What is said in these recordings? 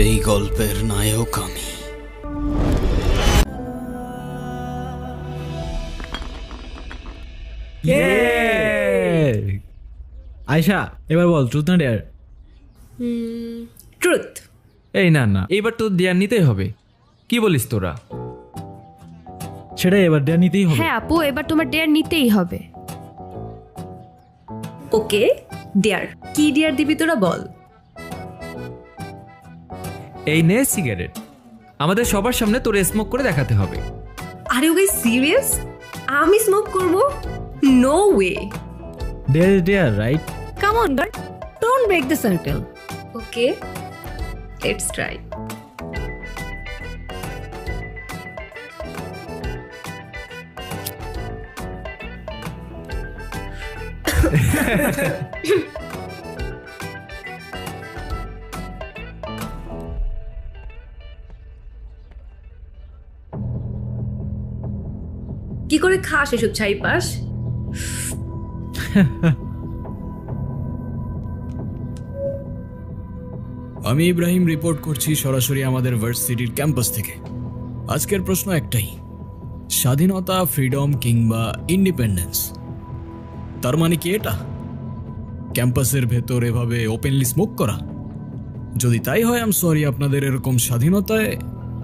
এই গল্পের নায়ক আমি। আয়শা, এবার বল ট্রুথ না ডেয়ার? ট্রুথ। এই না না, এবার তো দেয়ার নিতেই হবে। কি বলিস তোরা? সেটাই, এবার ডেয়ার নিতেই হবে। হ্যাঁ আপু, এবার তোমার ডেয়ার নিতেই হবে। ওকে, ডিয়ার। কি ডিয়ার দিবি তোরা বল। এই নে সিগারেট, আমাদের সবার সামনে তোরে স্মোক করে দেখাতে হবে। আরে ওকে সিরিয়াস? আমি স্মোক করব? No way. Dare is dare, right? Come on girl, don't break the circle. Okay, let's try. কি করে খাস এসব ছাইপাস? আমি ইব্রাহিম রিপোর্ট করছি সরাসরি আমাদের ভার্সিটির ক্যাম্পাস থেকে। আজকের প্রশ্ন একটাই, স্বাধীনতা, ফ্রিডম কিংবা ইন্ডিপেন্ডেন্স, তার মানে কি এটা? ক্যাম্পাসের ভেতর এভাবে ওপেনলি স্মোক করা? যদি তাই হয়, আই এম সরি, আপনাদের এরকম স্বাধীনতায়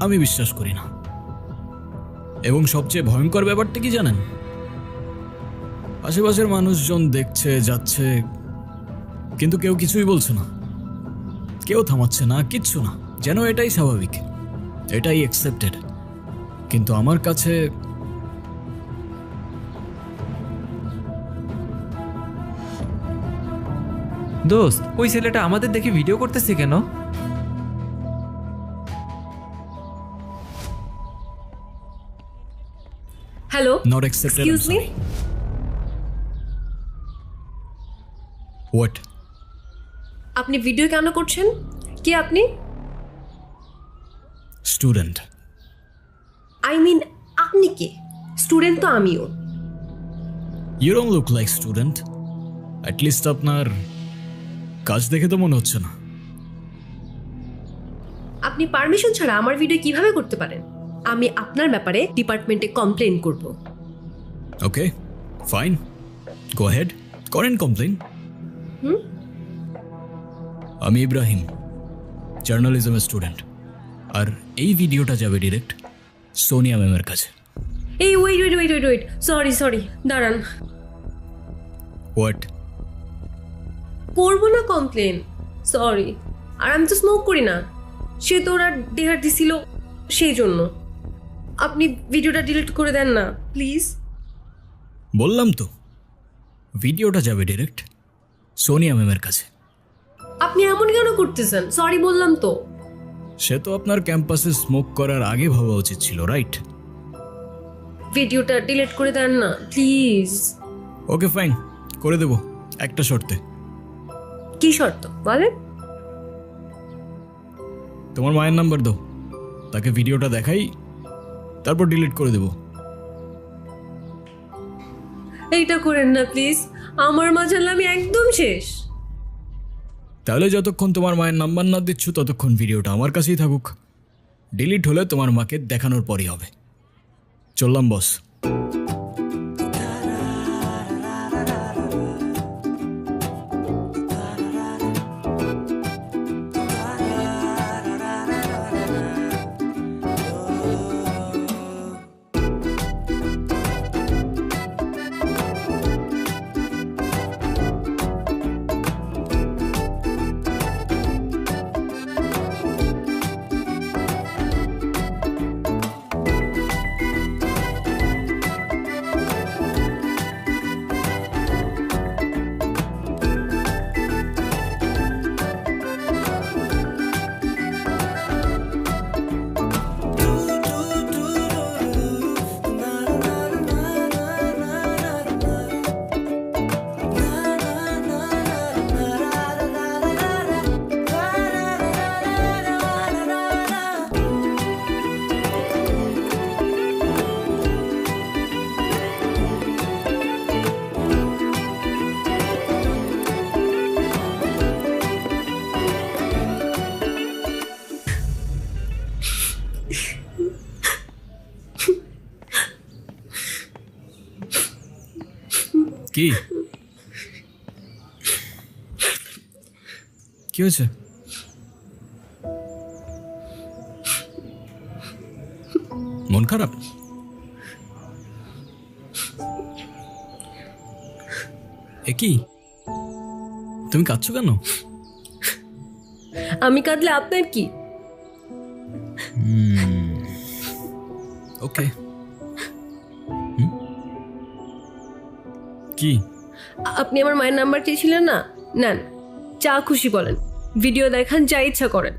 আমি বিশ্বাস করি না। এবং সবচেয়ে ভয়ঙ্কর ব্যাপারটা কি জানেন? আশেপাশের মানুষজন দেখছে, যাচ্ছে, কিন্তু কেউ কিছুই বলছে না, কেউ থামাচ্ছে না, কিচ্ছু না, যেন এটাই স্বাভাবিক, এটাই অ্যাকসেপ্টেড। কিন্তু আমার কাছে দোস্ত, ওই ছেলেটা আমাদের দেখে ভিডিও করতেছে কেন? Hello, not accepted. Excuse me. What? আপনি ভিডিও কেন করছেন? কে আপনি? স্টুডেন্ট। আই মিন আপনি কে? স্টুডেন্ট তো আমিও। You don't look like student. At least আপনার কাজ দেখে তো মনে হচ্ছে না। আপনি পারমিশন ছাড়া আমার ভিডিও কিভাবে করতে পারেন? আমি আপনার ব্যাপারে ডিপার্টমেন্টে কমপ্লেন করব। ওকে, ফাইন, গো হেড, করেন কমপ্লেন। আমি ইব্রাহিম, জার্নালিজমের স্টুডেন্ট, আর এই ভিডিওটা যাবে ডিরেক্ট সোনিয়া ম্যামের কাছে। এই wait wait wait wait wait, sorry, দাঁড়ান। হোয়াট? করবো না কমপ্লেন, সরি। আর আমি তো স্মোক করি না, সে তো ওরা ডেহার দিছিল সেই জন্য। আপনি ভিডিওটা ডিলিট করে দেন না প্লিজ। বললাম তো, ভিডিওটা যাবে ডিরেক্ট সোনিয়া ম্যামের কাছে। আপনি এমন কেন করতেছেন? সরি বললাম তো। সে তো আপনার ক্যাম্পাসে স্মোক করার আগে ভাবা উচিত ছিল, রাইট? ভিডিওটা ডিলিট করে দেন না প্লিজ। ওকে ফাইন, করে দেব, একটা শর্তে। কি শর্ত বলেন? তোমার মায়ের নাম্বার দাও, তাকে ভিডিওটা দেখাই, তারপর ডিলিট করে দেব। এইটা করেন না প্লিজ, আমার মা জানলে আমি একদম শেষ। তাহলে যতক্ষণ তোমার মায়ের নাম্বার না দিচ্ছ ততক্ষণ ভিডিওটা আমার কাছেই থাকুক। ডিলিট হলে তোমার মাকে দেখানোর পরই হবে। চললাম বস। কি কি হয়েছে? মন খারাপ? এ কি, তুমি কাঁদছো কেন? আমি কাঁদলে আপনার কি? ওকে। কি? আপনি আমার মায়ের নাম্বার চেয়েছিলেন না, নেন, যা খুশি বলেন, ভিডিও দেখান, যা ইচ্ছা করেন।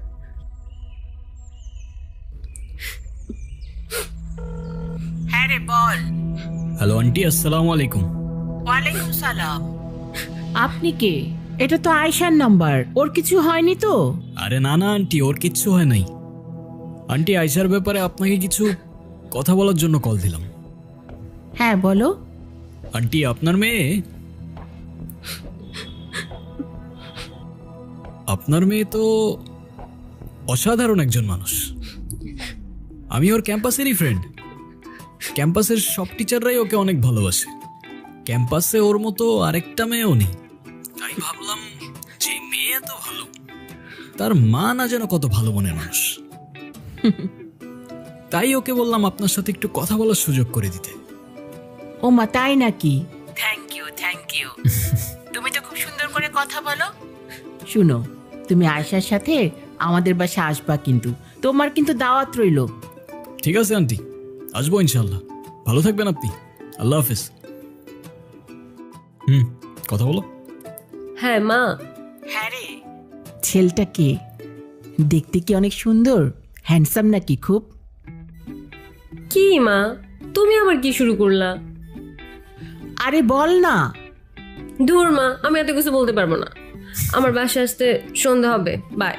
হ্যাঁ রে বল। হ্যালো আন্টি, আসসালামু আলাইকুম। ওয়ালাইকুম সালাম। আপনি কে? এটা তো আয়শার নাম্বার, ওর কিছু হয়নি তো? আরে না না আন্টি, ওর কিচ্ছু হয় নাই। আন্টি, আয়শার ব্যাপারে আপনাকে কিছু কথা বলার জন্য কল দিলাম। হ্যাঁ বলো। আন্টি, আপনার মেয়ে তো অসাধারণ একজন মানুষ। আমি ওর ক্যাম্পাসেরই ফ্রেন্ড। ক্যাম্পাসের সব টিচাররাই ওকে অনেক ভালোবাসে। ক্যাম্পাসে ওর মতো আরেকটা মেয়েও নেই। তাই ভাবলাম, যে মেয়ে এত ভালো, তার মা না যেন কত ভালো মনের মানুষ। তাই ওকে বললাম আপনার সাথে একটু কথা বলার সুযোগ করে দিতে। ও মা, তাই নাকি? Thank you thank you. তুমি তো খুব সুন্দর করে কথা বলো। শুনো, তুমি আয়শার সাথে আমাদের বাসায় আসবা, কিন্তু তোমার কিন্তু দাওয়াত রইলো। ঠিক আছে আন্টি, আসবো ইনশাল্লাহ। ভালো থাকবেন আপনি। আল্লাহ হাফেজ। কথা বলো। হ্যাঁ মা। হ্যাঁ রে, ছেলেটা কে? দেখতে কি অনেক সুন্দর, হ্যান্ডসাম নাকি খুব? কি মা, তুমি আবার কি শুরু করলা? আরে বল না। ধুর মা, আমি এত কিছু বলতে পারবো না। আমার বাসায় আসতে সন্ধ্যা হবে, বাই।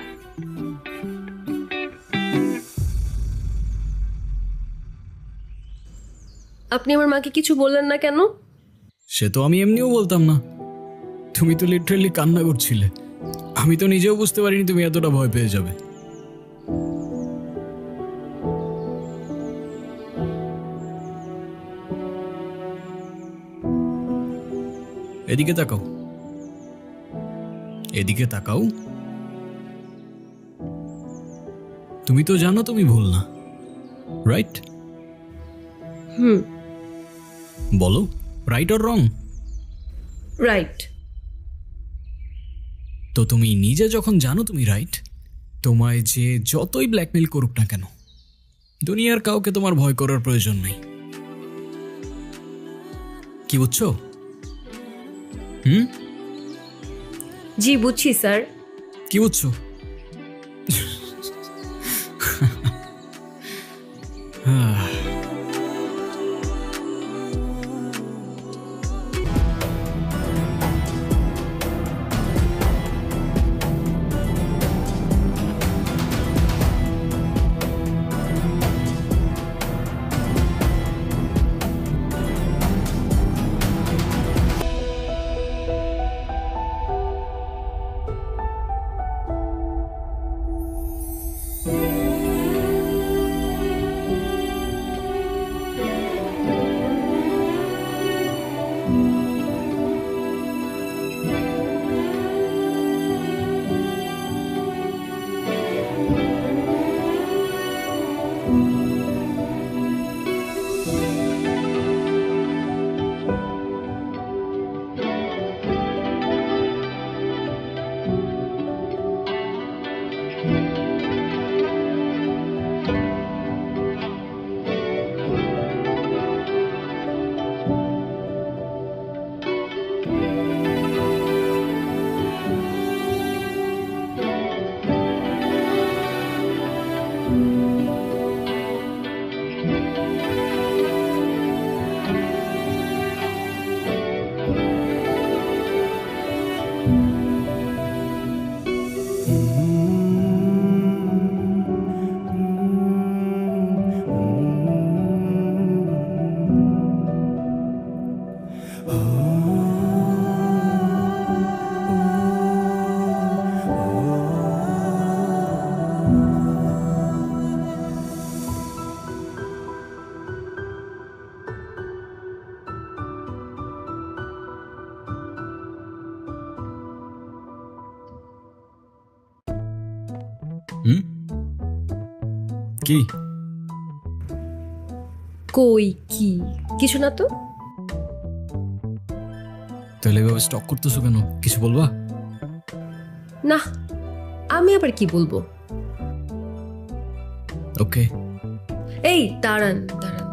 আপনি আমার মাকে কিছু বললেন না কেন? সে তো আমি এমনিও বলতাম না। তুমি তো লিটারালি কান্না করছিলে। আমি তো নিজেও বুঝতে পারিনি তুমি এতটা ভয় পেয়ে যাবে। এদিকে তাকাও, এদিকে তাকাও। তুমি তো জানো তুমি ভুল না, রাইট? বলো, রাইট অর রং? রাইট। তো তুমি নিজে যখন জানো তুমি রাইট, তোমায় যে যতই ব্ল্যাকমেল করুক না কেন, দুনিয়ার কাউকে তোমার ভয় করার প্রয়োজন নেই। কি বুঝছো? জি বুঝছি স্যার। কি বুঝছো? হুম? কি? কই কি কিছু না তো। তাহলে এভাবে স্টক করতেছো কেন? কিছু বলবা? না, আমি আবার কি বলবো। ওকে। এই দাঁড়ান দাঁড়ান,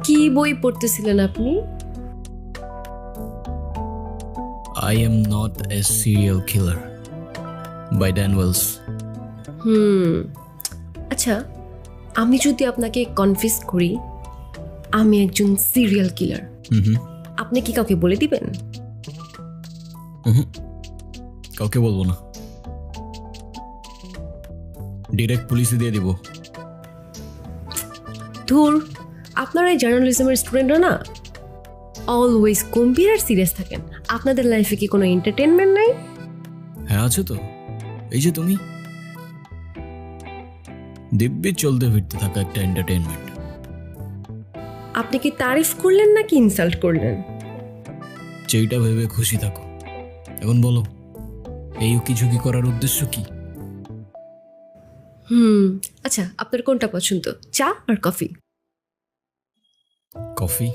কি বই পড়তেছিলেন আপনি? I am not a serial killer by Dan Wells. আচ্ছা, আমি যদি আপনাকে কনফিউজ করি আমি একজন সিরিয়াল কিলার, হুম। আপনি কি কাউকে বলে দিবেন? কাউকে বলবো না, ডিরেক্ট পুলিশে দিয়ে দিব। ধুর, আপনারা এই জার্নালিজমের স্টুডেন্টরা না অলওয়েজ গম্ভীর আর সিরিয়াস থাকেন। আপনাদের লাইফে কি কোনো এন্টারটেনমেন্ট নাই? হ্যাঁ আছে তো, এই যে তুমি, দিব্যি চলতে ফিরতে থাকা একটা এন্টারটেনমেন্ট। আপনি কি তারিফ করলেন নাকি ইনসাল্ট করলেন? যেইটা ভেবে খুশি থাকো। এখন বলো, এই কিছু কি করার উদ্দেশ্য কি? আচ্ছা, আপনার কোনটা পছন্দ, চা আর কফি? কফি।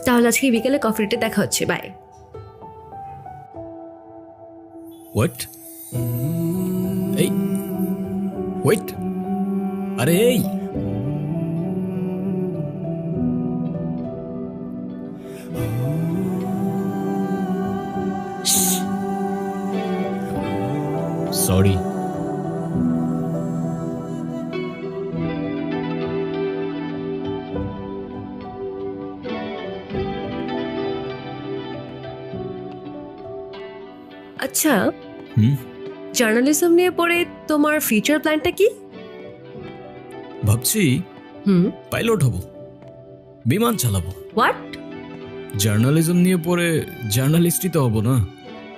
তাহলে আজকে বিকেলে কফি ডেটে দেখা হচ্ছে, বাই। হোয়াট? এই ওয়েট, আরে এই সরি। আচ্ছা, হুম, জার্নালিজম নিয়ে পড়ে তোমার ফিউচার প্ল্যানটা কি? ভাবছি পাইলট হব, বিমান চালাবো। হোয়াট? জার্নালিজম নিয়ে পড়ে জার্নালিস্টই তো হব না,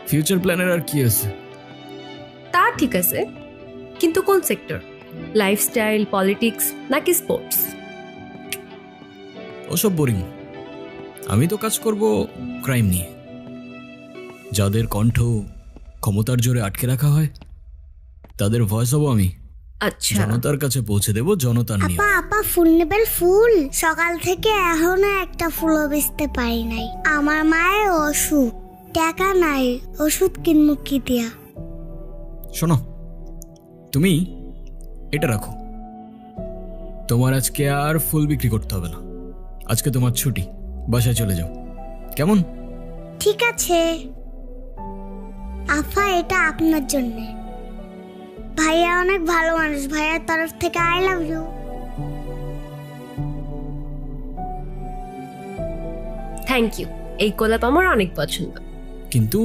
ফিউচার প্ল্যানের আর কি আছে? তা ঠিক আছে, কিন্তু কোন সেক্টর? লাইফস্টাইল, পলিটিক্স নাকি স্পোর্টস? ওসব বোরিং। আমি তো কাজ করব ক্রাইম নিয়ে, যাদের কণ্ঠ ক্ষমতার জোরে আটকে রাখা হয় তাদের ভয়েস হব আমি। আচ্ছা, জনতার কাছে পৌঁছে দেব জনতার নিয়ে। আপা আপা ফুল নেবেন? ফুল সকাল থেকে এখনো একটা ফুলও বেচতে পারি নাই। আমার মায়ের অসুখ, টাকা নাই, ওষুধ কিনবো কি দিয়া? শোনো, তুমি এটা রাখো, তোমার আজকে আর ফুল বিক্রি করতে হবে না। আজকে তোমার ছুটি, বাসায় চলে যাও, কেমন? ঠিক আছে আফা, এটা আপনার জন্যে। ভাইয়া অনেক ভালো মানুষ, ভাইয়ার তরফ থেকে I love you. Thank you. এই গোলাপ আমার অনেক পছন্দ। কিন্তু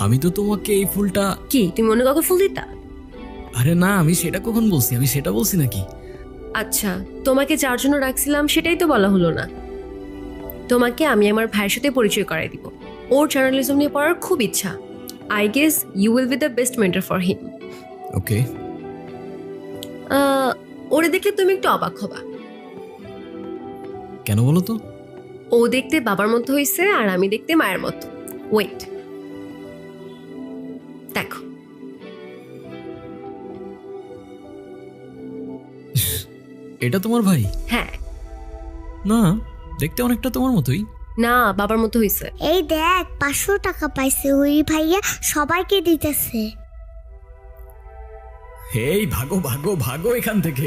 আমি তো তোমাকে এই ফুলটা। কি তুমি অন্য কাউকে ফুল দিতা? আরে না, আমি সেটা কখন বলছি? আমি সেটা বলছি নাকি? আচ্ছা, তোমাকে যার জন্য রাখছিলাম সেটাই তো বলা হলো না। তোমাকে আমি আমার ভাইয়ের সাথে পরিচয় করাই দিব। ওর জার্নালিজম নিয়ে পড়ার খুব ইচ্ছা। I guess you will be the best mentor for him. Okay. ওরে দেখলে তুমি একটু অবাক হবা। কেন বলো তো? ও দেখতে বাবার মতো হয়েছে আর আমি দেখতে মায়ের মতো। ওয়েট, দেখো। এটা তোমার ভাই? হ্যাঁ। না, দেখতে অনেকটা তোমার মতোই। না, বাবার মতো হয়েছে। এই দেখ 500 টাকা পাইছে, ওই ভাইয়া সবাইকে দিতেছে। এই ভাগো ভাগো ভাগো এখান থেকে।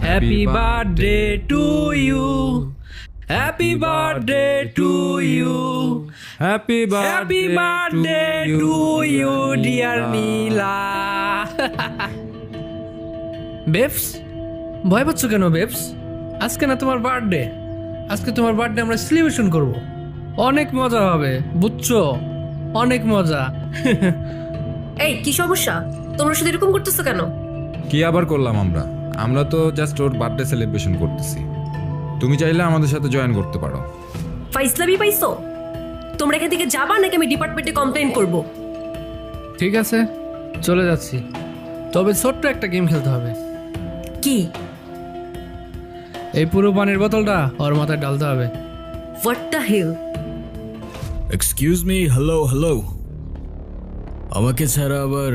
Happy birthday to you, happy birthday to you, happy happy birthday to you dear Neela. Babes, ভয় পাচ্ছ কেন বেবস? আজকে না তোমার বার্থডে, আজকে তোমার বার্থডে আমরা সেলিব্রেশন করব। অনেক মজা হবে, বুঝছো? অনেক মজা। এই কি সমস্যা? তোমরা শুধু এরকম করতেছো কেন? কি আবার করলাম আমরা? আমরা তো জাস্ট ওর বার্থডে সেলিব্রেশন করতেছি। তুমি চাইলে আমাদের সাথে জয়েন করতে পারো। ফাইজলামি পাইছো? তোমরা এখান থেকে যাবা নাকি আমি ডিপার্টমেন্টে কমপ্লেইন করব? ঠিক আছে, চলে যাচ্ছি। তবে ছোট্ট একটা গেম খেলতে হবে। কি? এই পুরো পানির বোতলটা ওর মাথায় ডালতে হবে। What the hell? Excuse me, hello hello, আমাকে ছাড়া আবার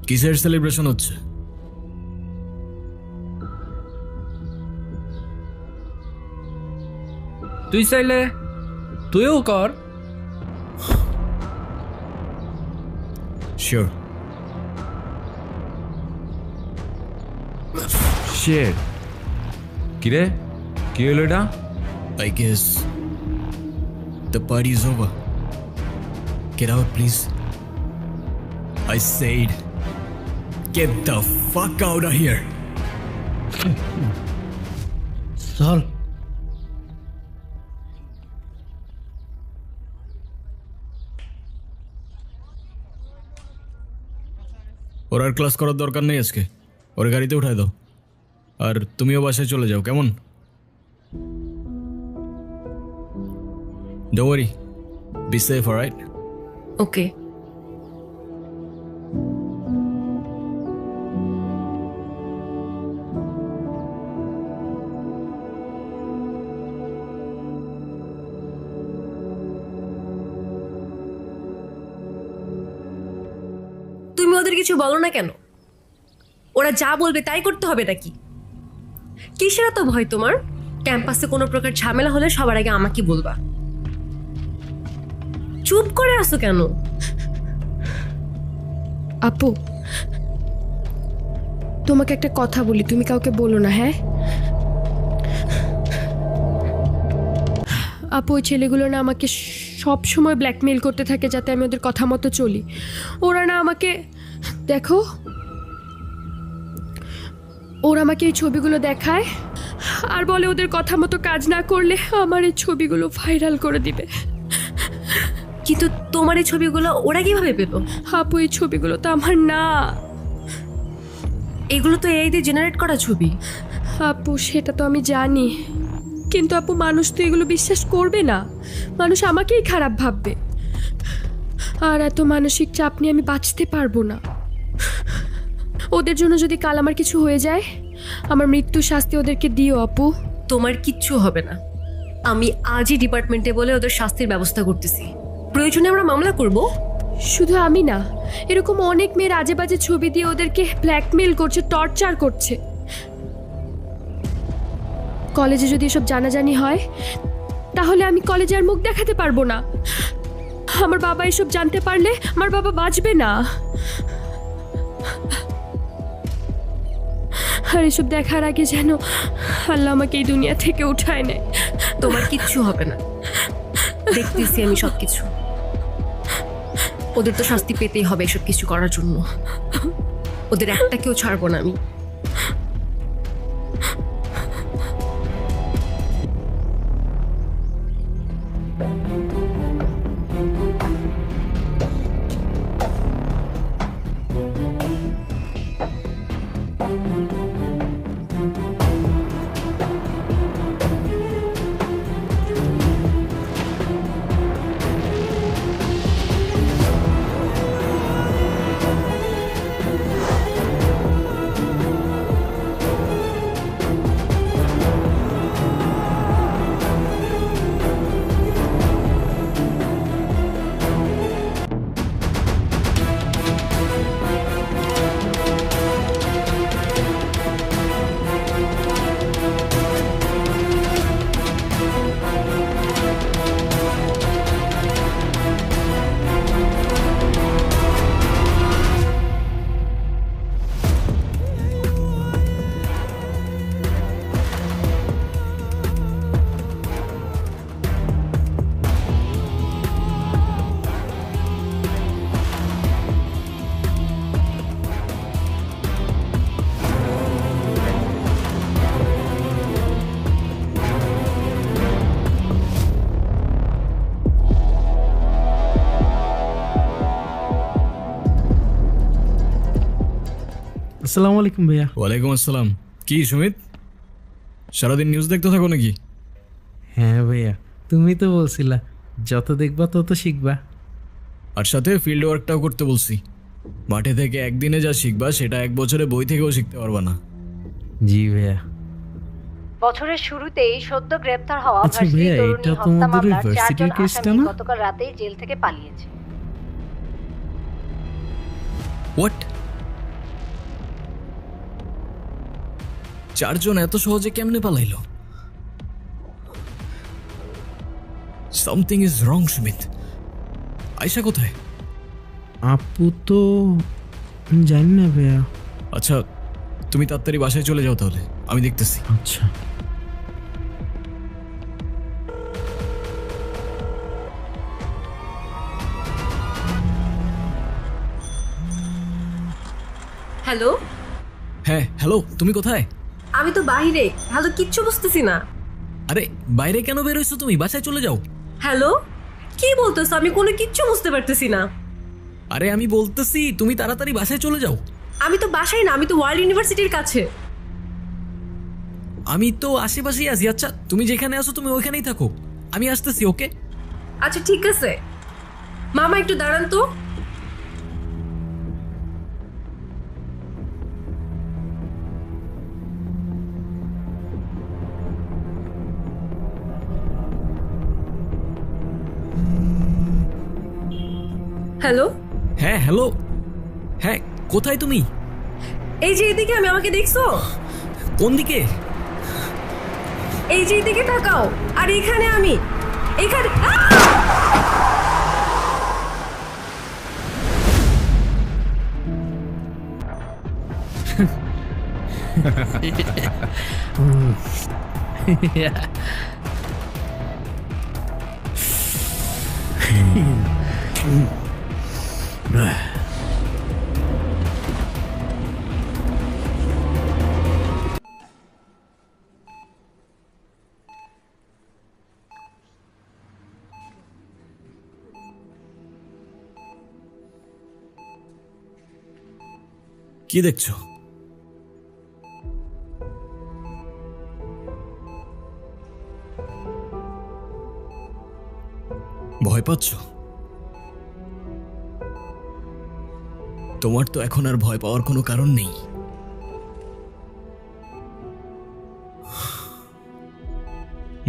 কিসের সেলিব্রেশন হচ্ছে? তুই চাইলে তুইও কর। শিওর। শের কিরে, কি হলো এটা? I guess the party is over. Get out, please. I said, get the fuck out of here. চল। ওর আর ক্লাস করার দরকার নেই আজকে, ওর গাড়িতে উঠায় দাও। আর তুমিও বাসায় চলে যাও, কেমন? Don't worry. Be safe, alright? ওকে। তুমি ওদের কিছু বলো না কেন? ওরা যা বলবে তাই করতে হবে নাকি? কিসের এত ভয় তোমার? ক্যাম্পাসে কোনো প্রকার ঝামেলা হলে সবার আগে আমাকে বলবা। চুপ করে আসো কেন? আপু, তোমাকে একটা কথা বলি, তুমি কাউকে বলো না, হ্যাঁ? আপু, ওই ছেলেগুলো না আমাকে সব সময় ব্ল্যাকমেইল করতে থাকে যাতে আমি ওদের কথা মতো চলি। ওরা না আমাকে, দেখো, ওরা আমাকে এই ছবিগুলো দেখায় আর বলে ওদের কথা মতো কাজ না করলে আমার এই ছবিগুলো ভাইরাল করে দিবে। কিন্তু তোমার এই ছবিগুলো ওরা কিভাবে পেল? আপু, এই ছবিগুলো তো আমার না। এগুলো তো এআই দিয়ে জেনারেট করা ছবি। আপু, সেটা তো আমি জানি, কিন্তু আপু মানুষ তো এগুলো বিশ্বাস করবে না, মানুষ আমাকেই খারাপ ভাববে। আর এত মানসিক চাপ নিয়ে আমি বাঁচতে পারবো না। ওদের জন্য যদি কাল আমার কিছু হয়ে যায়, আমার মৃত্যু শাস্তি ওদেরকে দিও আপু। তোমার কিচ্ছু হবে না। আমি আজই ডিপার্টমেন্টে বলে ওদের শাস্তির ব্যবস্থা করতেছি। প্রয়োজনে আমরা মামলা করব। শুধু আমি না, এরকম অনেক মেয়ের আজে বাজে ছবি দিয়ে ওদেরকে ব্ল্যাকমেল করছে, টর্চার করছে। কলেজে যদি এসব জানাজানি হয় তাহলে আমি কলেজে আর মুখ দেখাতে পারবো না। আমার বাবা এসব জানতে পারলে আমার বাবা বাঁচবে না। আর এসব দেখার আগে যেন আল্লাহ আমাকে এই দুনিয়া থেকে উঠায় নেয়। তোমার কিচ্ছু হবে না, দেখতেছি আমি সবকিছু। ওদের তো শাস্তি পেতেই হবে এসব কিছু করার জন্য। ওদের একটাকেও ছাড়বো না আমি। আসসালামু আলাইকুম ভাইয়া। ওয়ালাইকুম আসসালাম। কি সুমিত, সারাদিন নিউজ দেখতে থাকো নাকি? হ্যাঁ ভাইয়া, তুমি তো বলছিলা যত দেখবা তত শিখবা। আর সাথে ফিল্ড ওয়ার্কটাও করতে বলছি। মাঠে থেকে একদিনে যা শিখবা সেটা 1 বছরে বই থেকেও শিখতে পারবা না। জি ভাইয়া। বছরের শুরুতেই সদ্য গ্রেপ্তার হওয়া আচ্ছা ভার্সিটি ভাইয়া, তরুণী এটা তো হত্যা আমাদের ওই মামলার ভার্সিটির 4 জন কেসটা আসামি না? গতকাল রাতেই জেল থেকে পালিয়েছে। হোয়াট? 4 জন এত সহজে কেমনে পালাইলো? Something is wrong Sumit. Ayesha কোথায়? আপু তো জানি না ভাইয়া। আচ্ছা তুমি তাড়াতাড়ি বাসায় চলে যাও তাহলে, আমি দেখতেছি। আচ্ছা। হ্যালো, হ্যাঁ হ্যালো, তুমি কোথায়? আমি তো বাইরে, হ্যালো কিচ্ছু বুঝতেছি না। আরে বাইরে কেন বের হইছো তুমি? বাসায় চলে যাও। হ্যালো, কি বলতেছো? আমি কোনো কিচ্ছু বুঝতে পারতেছি না। আরে আমি বলতেছি তুমি তাড়াতাড়ি বাসায় চলে যাও। আমি তো বাসায় না, আমি তো ওয়ার্ল্ড ইউনিভার্সিটির কাছে। আমি তো আশেপাশেই আছি। আচ্ছা তুমি যেখানে আছো তুমি ওইখানেই থাকো, আমি আসতেছি। ওকে আচ্ছা ঠিক আছে, মামা একটু দাঁড়ান তো। হ্যালো, হ্যাঁ হ্যালো, হ্যাঁ কোথায় তুমি? এই যে এদিকে, আমি আমাকে দেখছো? কোন দিকে? এই যে এদিকে তাকাও, আর এখানে আমি, এখানে। কি দেখছো? ভয় পাচ্ছ? তোমার তো এখন আর ভয় পাওয়ার কোনো কারণ নেই।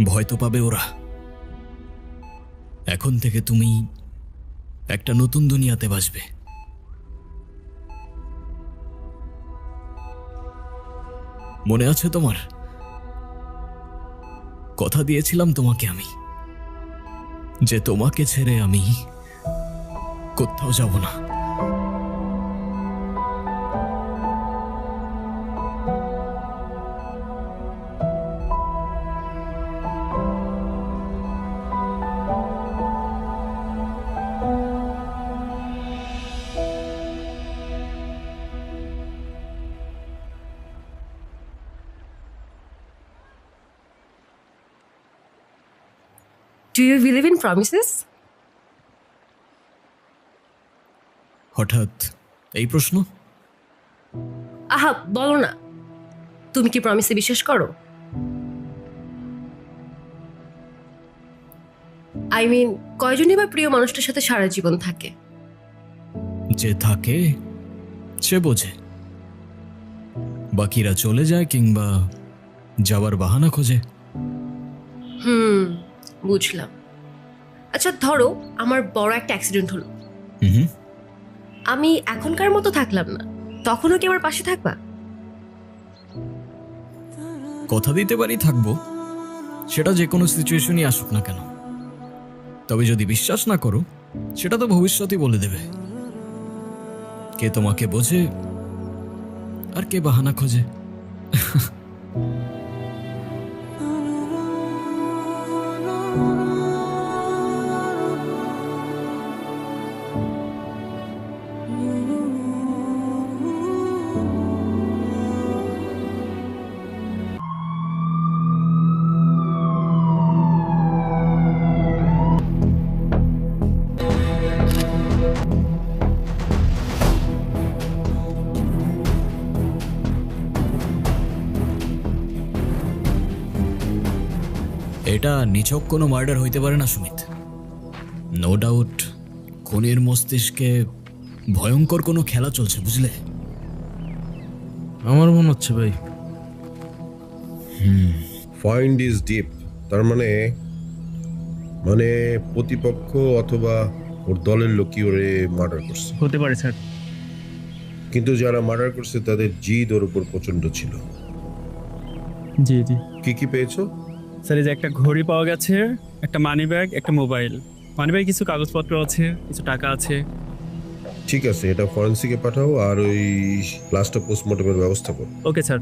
ভয় তো পাবে ওরা। এখন থেকে তুমি একটা নতুন দুনিয়াতে বাসবে। মনে আছে তোমার? কথা দিয়েছিলাম তোমাকে আমি, যে তোমাকে ছেড়ে আমি কোথাও যাব না। Do you believe in promises? হঠাৎ এই প্রশ্ন? আহা বলো না, তুমি কি প্রমিসে বিশ্বাস করো? আই মিন, কয়জনই বা প্রিয় মানুষটার সাথে সারা জীবন থাকে? যে থাকে সে বোঝে, বাকিরা চলে যায় কিংবা যাওয়ার বাহানা খোঁজে। বুঝলাম। আচ্ছা ধরো আমার বড় একটা অ্যাক্সিডেন্ট হলো, হুম, আমি এখনকার মতো থাকলাম না, তখনও কি আমার পাশে থাকবা? কথা দিতে পারি থাকবো, সেটা যে কোনো সিচুয়েশনই আসুক না কেন। তবে যদি বিশ্বাস না করো, সেটা তো ভবিষ্যতই বলে দেবে। কে তোমাকে বোঝে আর কে বাহানা খোঁজে। এটা নিছক কোনো মার্ডার হইতে পারে না সুমিত। নো ডাউট খুনির মস্তিষ্কে ভয়ঙ্কর কোনো খেলা চলছে, বুঝলে? আমার মনে হচ্ছে ভাই। ফাইন্ড ইজ ডিপ, তার মানে প্রতিপক্ষ অথবা ওর দলের লোকই ওরে মার্ডার করছে। হতে পারে স্যার। কিন্তু যারা মার্ডার করছে তাদের জিদ ওর উপর প্রচন্ড ছিল। জি জি কি কি পেয়েছো? স্যার, এই যে একটা ঘড়ি পাওয়া গেছে, একটা মানি ব্যাগ, একটা মোবাইল। মানি ব্যাগে কিছু কাগজপত্র আছে, কিছু টাকা আছে। ঠিক আছে, এটা ফরেন্সিকে পাঠাও আর ওই লাস্টটা পোস্টমর্টমের ব্যবস্থা করো। Okay sir.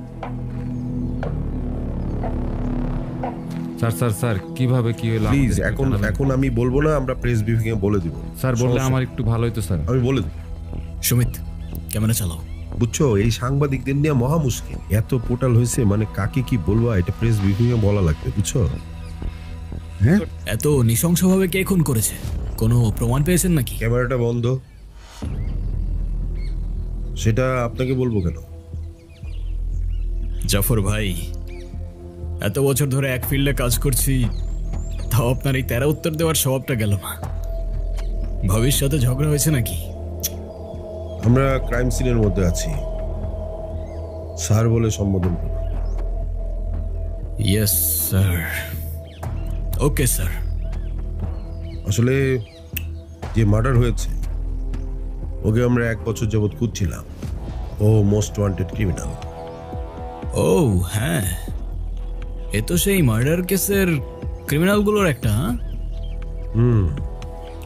Sir sir sir কিভাবে কি হলো প্লিজ, আমাদের একটু জানাবেন? এখন আমি বলবো না, আমরা প্রেস ব্রিফিং এ বলে দিব। স্যার বললে সমস্যা আমার একটু ভালো হতো স্যার। আমি বলে দিব। সুমিত, ক্যামেরা চালাও। বুঝছো, এই সাংবাদিকদের নিয়ে মহা মুশকিল। এত পোর্টাল হয়েছে, কাকে কি বলবো এটা প্রেস ব্রিফিং এ বলা লাগবে, বুঝছো? হ্যাঁ, এত নৃশংসভাবে কে খুন করেছে? কোনো প্রমাণ পেয়েছেন নাকি? ক্যামেরাটা বন্ধ। সেটা আপনাকে বলবো কেন? জাফর ভাই, এত বছর ধরে এক ফিল্ডে কাজ করছি, তাও আপনার এই তেরা উত্তর দেওয়ার স্বভাবটা গেল না। ভবিষ্যতে ঝগড়া হয়েছে নাকি? আমরা ক্রাইম সিনের মধ্যে আছি, স্যার বলে সম্বোধন করুন। Yes sir. Okay sir. আসলে যে মার্ডার হয়েছে ওকে আমরা 1 বছর যাবৎ খুঁজছিলাম। ও মোস্ট ওয়ান্টেড ক্রিমিনাল। ও হ্যাঁ, এ তো সেই মার্ডার কেসের ক্রিমিনালগুলোর একটা।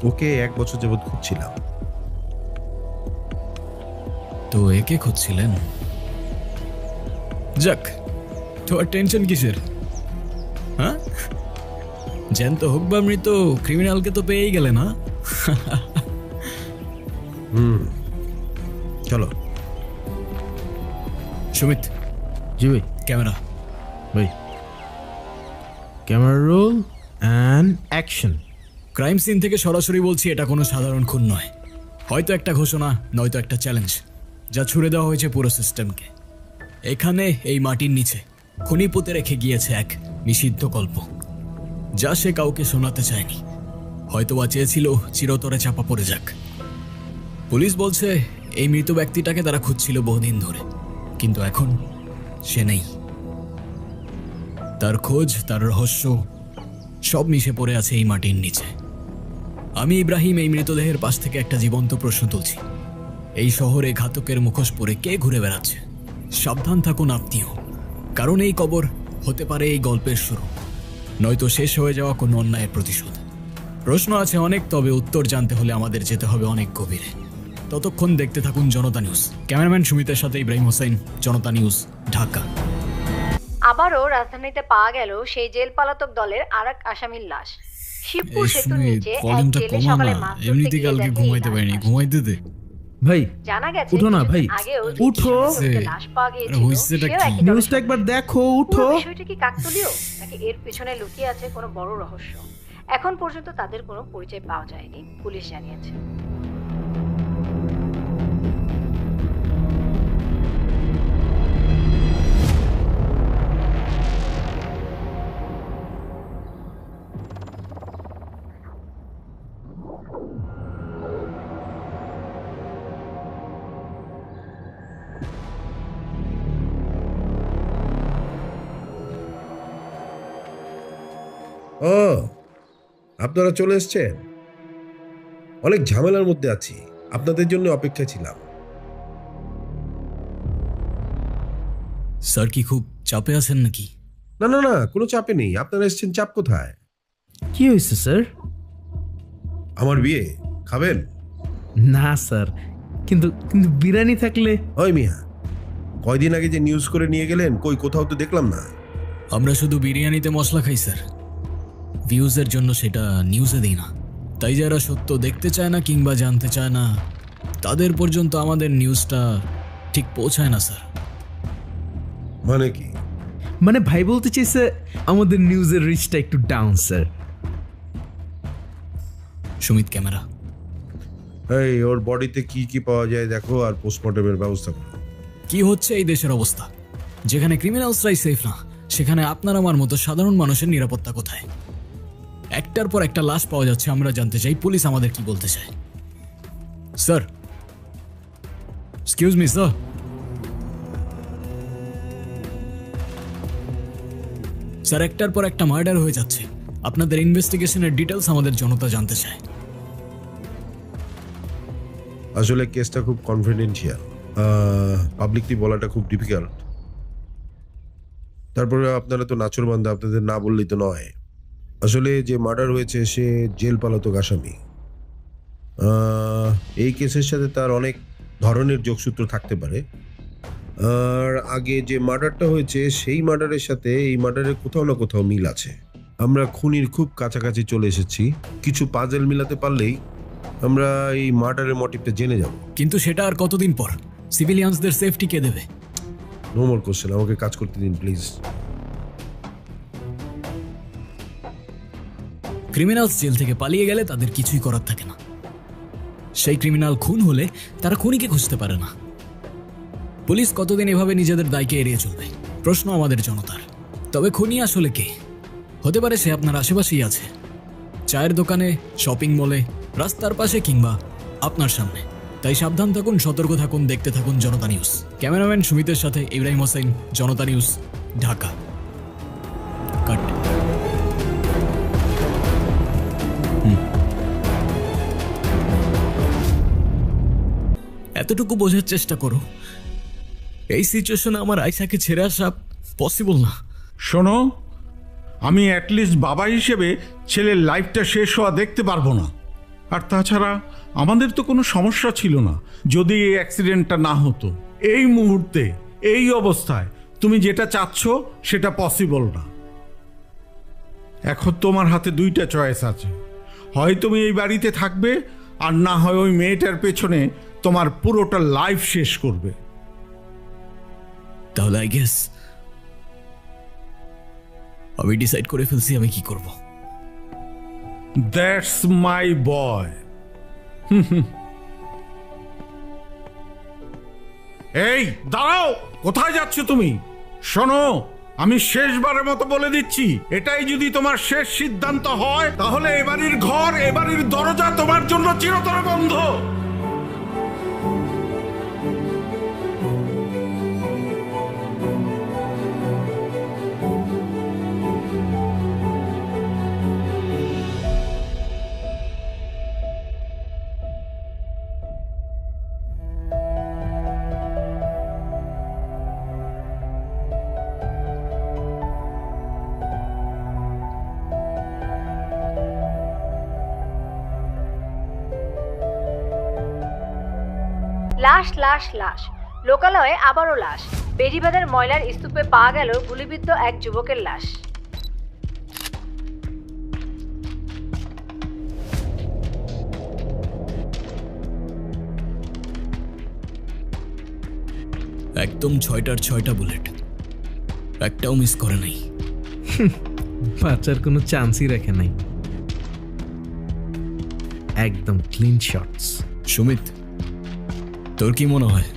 ওকে 1 বছর যাবৎ খুঁজছিলাম। তো একে খুঁজছিলেন? যাক, তোমার টেনশন কিসের? হ্যাঁ, জ্যান্ত হোক বা মৃত, ক্রিমিনালকে তো পেয়েই গেলে না? চলো। সুমিত, জি ভাই। ক্যামেরা। ভাই, camera roll and action. Crime scene থেকে সরাসরি বলছি, এটা কোনো সাধারণ খুন নয়। হয়তো একটা ঘোষণা, নয়তো একটা চ্যালেঞ্জ, যা ছুড়ে দেওয়া হয়েছে পুরো সিস্টেমকে। এখানে এই মাটির নিচে খুনি পুঁতে রেখে গিয়েছে এক নিষিদ্ধ গল্প, যা সে কাউকে শোনাতে চায়নি। হয়তোবা চেয়েছিল চিরতরে চাপা পড়ে যাক। পুলিশ বলছে এই মৃত ব্যক্তিটাকে তারা খুঁজছিল বহুদিন ধরে, কিন্তু এখন সে নেই। তার খোঁজ, তার রহস্য সব মিশে পড়ে আছে এই মাটির নিচে। আমি ইব্রাহিম এই মৃতদেহের পাশ থেকে একটা জীবন্ত প্রশ্ন তুলছি। এই শহরে ঘাতকের মুখোশ পরে কে ঘুরে বেড়াচ্ছে? সাবধান থাকুন আপনিও, কারণ এই কবর হতে পারে এই গল্পের শুরু, নয়তো শেষ হয়ে যাওয়া কোনো অন্যায়ের প্রতিশোধ। প্রশ্ন আছে অনেক, তবে উত্তর জানতে হলে আমাদের যেতে হবে অনেক গভীরে। ততক্ষণ দেখতে থাকুন জনতা নিউজ। ক্যামেরাম্যান সুমিতের সাথে ইব্রাহিম হোসেন, জনতা নিউজ, ঢাকা। আবারও রাজধানীতে পাওয়া গেল সেই জেল পালাতক দলের আরেক আসামির লাশ। শিবপুর এই সেতুর সুমিত, নিচে এক ভলিউমটা জেলে কমা সকালে না, মাছ ধরতে এমনিতে গিয়ে কালকে দেখে ঘুমাইতে এই পারিনি, লাশ। ঘুমাইতে দে। ভাই জানা গেছে উঠো না ভাই, আগেও যে উঠো। শিশুদের লাশ পাওয়া গিয়েছিল, হইছেটা সেও কি? একই দলের নিউজটা একবার দেখো, উঠো। পুরো বিষয়টি কি কাকতালীয় নাকি এর পেছনে লুকিয়ে আছে কোনো বড় রহস্য? এখন পর্যন্ত তাদের কোনো পরিচয় পাওয়া যায়নি, পুলিশ জানিয়েছে। ও, আপনারা চলে এসেছেন। অনেক ঝামেলার মধ্যে আছি, আপনাদের জন্য অপেক্ষা ছিলাম। স্যার কি খুব চাপে আছেন নাকি? না না না, কোনো চাপে নেই। আপনারা এসেছেন, চাপ কোথায়? কি হয়েছে স্যার? আমার বিয়ে খাবেন? না স্যার, কিন্তু কিন্তু বিরিয়ানি থাকলে। ওই মিয়া, কয়দিন আগে যে নিউজ করে নিয়ে গেলেন, কই কোথাও তো দেখলাম না। আমরা শুধু বিরিয়ানিতে মশলা খাই স্যার, ভিউজের জন্য সেটা নিউজে দিই না। তাই যারা সত্য দেখতে চায় না কিংবা জানতে চায় না, তাদের পর্যন্ত আমাদের নিউজটা ঠিক পৌঁছায় না স্যার। মানে কি? মানে ভাই বলতে চাইছে আমাদের নিউজের রিচটা একটু ডাউন স্যার। সুমিত, ক্যামেরা। এই, ওর বডিতে কি কি পাওয়া যায় দেখো, আর পোস্টমর্টমের ব্যবস্থা করো। কি হচ্ছে এই দেশের অবস্থা? যেখানে ক্রিমিনালসরাই সেফ না, সেখানে আপনার আমার মতো সাধারণ মানুষের নিরাপত্তা কোথায়? একটার পর একটা লাশ পাওয়া যাচ্ছে, আমরা জানতে চাই পুলিশ আমাদের কি বলতে চায়। Sir, excuse me sir. Sir, একটার পর একটা মার্ডার হয়ে যাচ্ছে, আপনাদের ইনভেস্টিগেশনের ডিটেলস আমাদের জনতা জানতে চায়। আসলে কেসটা খুব কনফিডেন্সিয়াল, পাবলিকলি বলাটা খুব ডিফিকাল্ট। তারপরে আপনারা তো নাচরবান্ধা, আপনাদের না বললেই তো নয়। আসলে যে মার্ডার হয়েছে সে জেল পালাতক আসামি। এই কেসের সাথে তার অনেক ধরনের যোগসূত্র থাকতে পারে। আর আগে যে মার্ডারটা হয়েছে সেই মার্ডারের সাথে এই মার্ডারের কোথাও না কোথাও মিল আছে। আমরা খুনির খুব কাছাকাছি চলে এসেছি, কিছু পাজেল মিলাতে পারলেই আমরা এই মার্ডারের মোটিভটা জেনে যাব। কিন্তু সেটা আর কতদিন পর? সিভিলিয়ানসদের সেফটি কে দেবে? নো মোর কোশ্চেন, আমাকে কাজ করতে দিন প্লিজ। ক্রিমিনালস জেল থেকে পালিয়ে গেলে তাদের কিছুই করার থাকে না। সেই ক্রিমিনাল খুন হলে তারা খুনিকে খুঁজতে পারে না। পুলিশ কতদিন এভাবে নিজেদের দায়কে এড়িয়ে চলবে? প্রশ্ন আমাদের জনতার। তবে খুনি আসলে কে? হতে পারে সে আপনার আশেপাশেই আছে, চায়ের দোকানে, শপিং মলে, রাস্তার পাশে কিংবা আপনার সামনে। তাই সাবধান থাকুন, সতর্ক থাকুন, দেখতে থাকুন জনতা নিউজ। ক্যামেরাম্যান সুমিতের সাথে ইব্রাহিম হোসেন, জনতা নিউজ, ঢাকা। কাট। এতটুকু বোঝার চেষ্টা করো, এই সিচুয়েশনে আমার আয়সাকে ছেড়ে আসা পসিবল না। শোনো, আমি অ্যাটলিস্ট বাবা হিসেবে ছেলের লাইফটা শেষ হওয়া দেখতে পারবো না। আর তাছাড়া আমাদের তো কোনো সমস্যা ছিল না যদি এই অ্যাক্সিডেন্টটা না হতো। এই মুহূর্তে এই অবস্থায় তুমি যেটা চাচ্ছ সেটা পসিবল না। এখন তোমার হাতে দুইটা চয়েস আছে, হয় তুমি এই বাড়িতে থাকবে আর না হয় ওই মেয়েটার পেছনে তোমার পুরোটা লাইফ শেষ করবে। তাহলে আই গেস আমি ডিসাইড করে ফেলছি আমি কি করব। দ্যাটস মাই বয়। এই দাঁড়াও, কোথায় যাচ্ছ তুমি? শোনো, আমি শেষবারের মতো বলে দিচ্ছি, এটাই যদি তোমার শেষ সিদ্ধান্ত হয় তাহলে এবাড়ির ঘর, এবাড়ির দরজা তোমার জন্য চিরতরে বন্ধ। লাশ লাশ লাশ, লোকালয়ে আবারও লাশ। বেড়িবাঁধের ময়লার স্তূপে পাওয়া গেল গুলিবিদ্ধ এক যুবকের লাশ। একদম 6টার 6টা বুলেট, একটাও মিস করে নাই। বাচ্চার কোনো চান্সই রাখে নাই, একদম ক্লিন শটস। সুমিত, তোর কি মনে হয়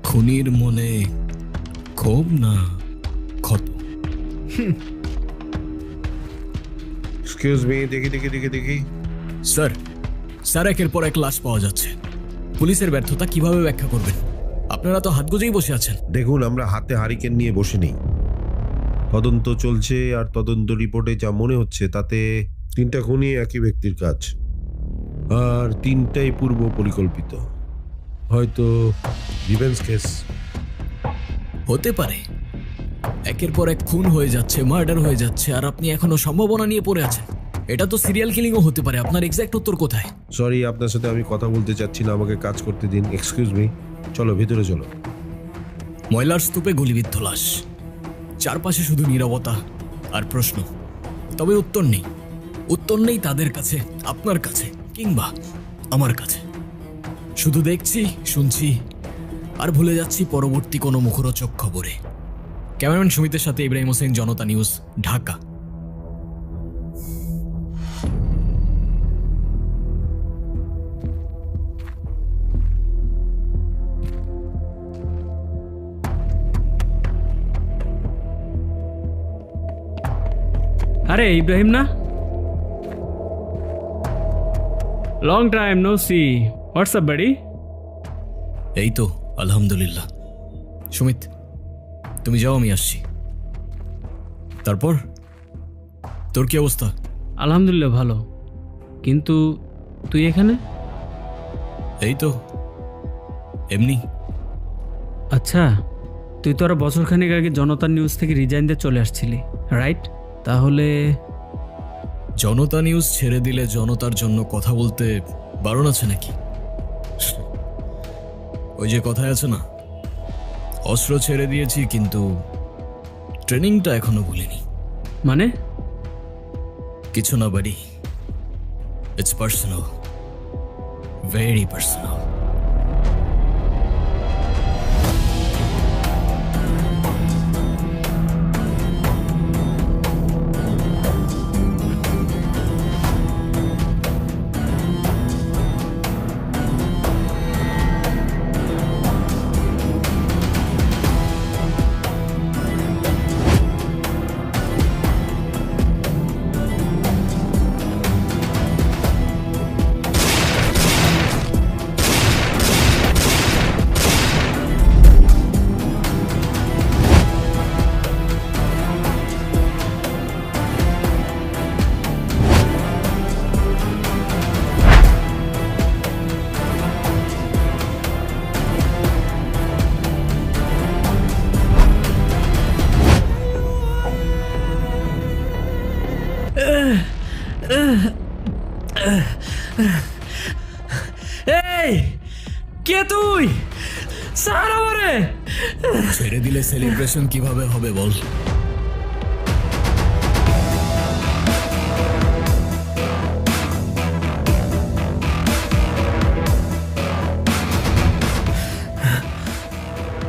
খুনির মনে ক্ষোভ না ক্ষত? এক্সকিউজ মি, দেখি দেখি দেখি দেখি। স্যার, স্যার, একের পর এক লাশ পাওয়া যাচ্ছে। পুলিশের ব্যর্থতা কিভাবে ব্যাখ্যা করবেন? আপনারা তো হাত গুজেই বসে আছেন। দেখুন, আমরা হাতে হারিকেন নিয়ে বসে নেই, তদন্ত চলছে। আর তদন্ত রিপোর্টে যা মনে হচ্ছে তাতে 3টা খুনই একই ব্যক্তির কাজ, আর 3টাই পূর্ব পরিকল্পিত। হয়তো রিভেঞ্জ কেস হতে পারে। একের পর এক খুন হয়ে যাচ্ছে, মার্ডার হয়ে যাচ্ছে, আর আপনি এখনো সম্ভাবনা নিয়ে পড়ে আছেন। এটা তো সিরিয়াল কিলিংও হতে পারে। আপনার এক্সাক্ট উত্তর কোথায়? সরি, আপনার সাথে আমি কথা বলতে চাচ্ছি না, আমাকে কাজ করতে দিন। এক্সকিউজ মি, চলো ভিতরে চলো। ময়লার স্তূপে গুলিবিদ্ধ লাশ, চারপাশে শুধু নীরবতা আর প্রশ্ন। তবে উত্তর নেই। উত্তর নেই তাদের কাছে, আপনার কাছে, কিংবা আমার কাছে। শুধু দেখছি, শুনছি, আর ভুলে যাচ্ছি পরবর্তী কোনো মুখরোচক খবরে। ক্যামেরাম্যান সুমিতের সাথে ইব্রাহিম হোসেন, জনতা নিউজ, ঢাকা। আরে ইব্রাহিম না? Long time no see. WhatsApp বাড়ি? এই তো আলহামদুলিল্লাহ। সুমিত, তুমি যাও, আমি আসছি। তারপর তোর কি অবস্থা? আলহামদুলিল্লাহ ভালো, কিন্তু তুই এখানে? এই তো এমনি। আচ্ছা, তুই তো আরো বছরখানেক আগে জনতা নিউজ থেকে রিজাইন দিয়ে চলে আসছিলি, রাইট? তাহলে জনতা নিউজ ছেড়ে দিলে জনতার জন্য কথা বলতে বারণ আছে নাকি? ওই যে কথায় আছে না, অস্ত্র ছেড়ে দিয়েছি কিন্তু ট্রেনিংটা এখনো ভুলিনি। মানে? কিছু না বাড়ি, ইটস পার্সোনাল, ভেরি পার্সোনাল। এই কে তুই? ছাড় আমারে! ছেড়ে দিলে সেলিব্রেশন কিভাবে হবে বল?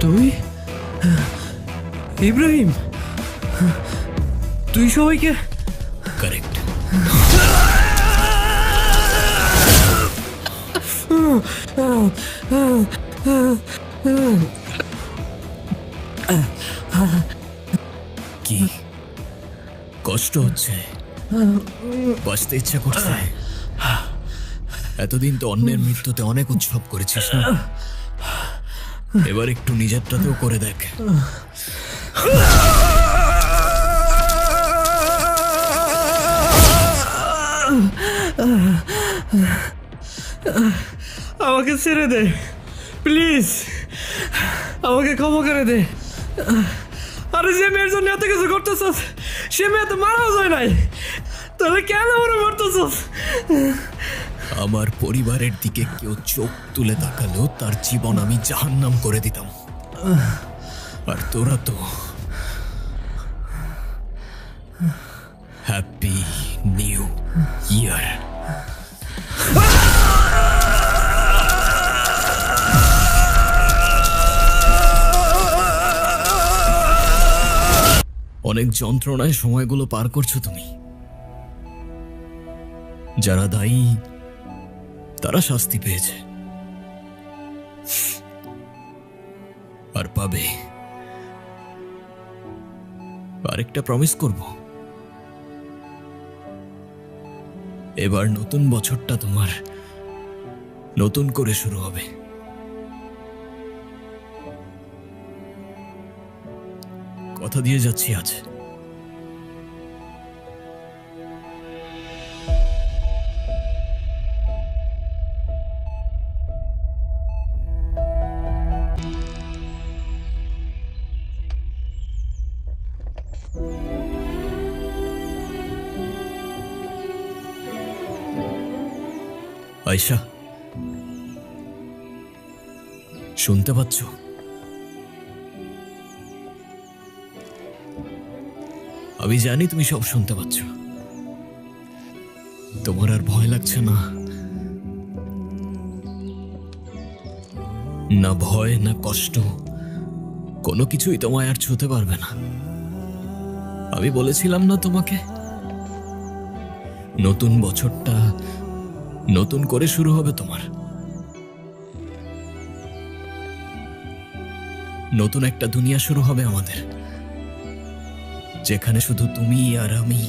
তুই ইব্রাহিম? তুই সবাইকে? কারেক্ট। কি কষ্ট হচ্ছে? বাঁচতে ইচ্ছা করছে? এতদিন তো অন্যের মৃত্যুতে অনেক উৎসব করেছিস না, এবার একটু নিজেরটাতেও করে দেখ। আমাকে ছেড়ে দে প্লিজ, আমাকে ক্ষমা করে দে। আরে যে মেয়ের জন্য এত কিছু করতেছস, সে মেয়ে তো মারাও যায় নাই, তাহলে কেন ওরা মারতেছস? আমার পরিবারের দিকে কেউ চোখ তুলে তাকালেও তার জীবন আমি জাহান্নাম করে দিতাম, আর তোরা তো হ্যাপি নিউ ইয়ার। অনেক যন্ত্রণায় সময়গুলো পার করছো তুমি। যারা দায়ী তারা শাস্তি পেয়েছে আর পাবে। আরেকটা প্রমিস করব, এবার নতুন বছরটা তোমার নতুন করে শুরু হবে। কথা দিয়ে যাচ্ছি আজ। আয়শা, শুনতে পাচ্ছ? আমি জানি তুমি সব শুনতে পাচ্ছ। তোমার আর ভয় লাগছে না? না ভয় না কষ্ট, কোনো কিছুই তোমায় আর ছুঁতে পারবে না। আমি বলেছিলাম না তোমাকে, নতুন বছরটা নতুন করে শুরু হবে তোমার। নতুন একটা দুনিয়া শুরু হবে আমাদের, যেখানে শুধু তুমি আর আমি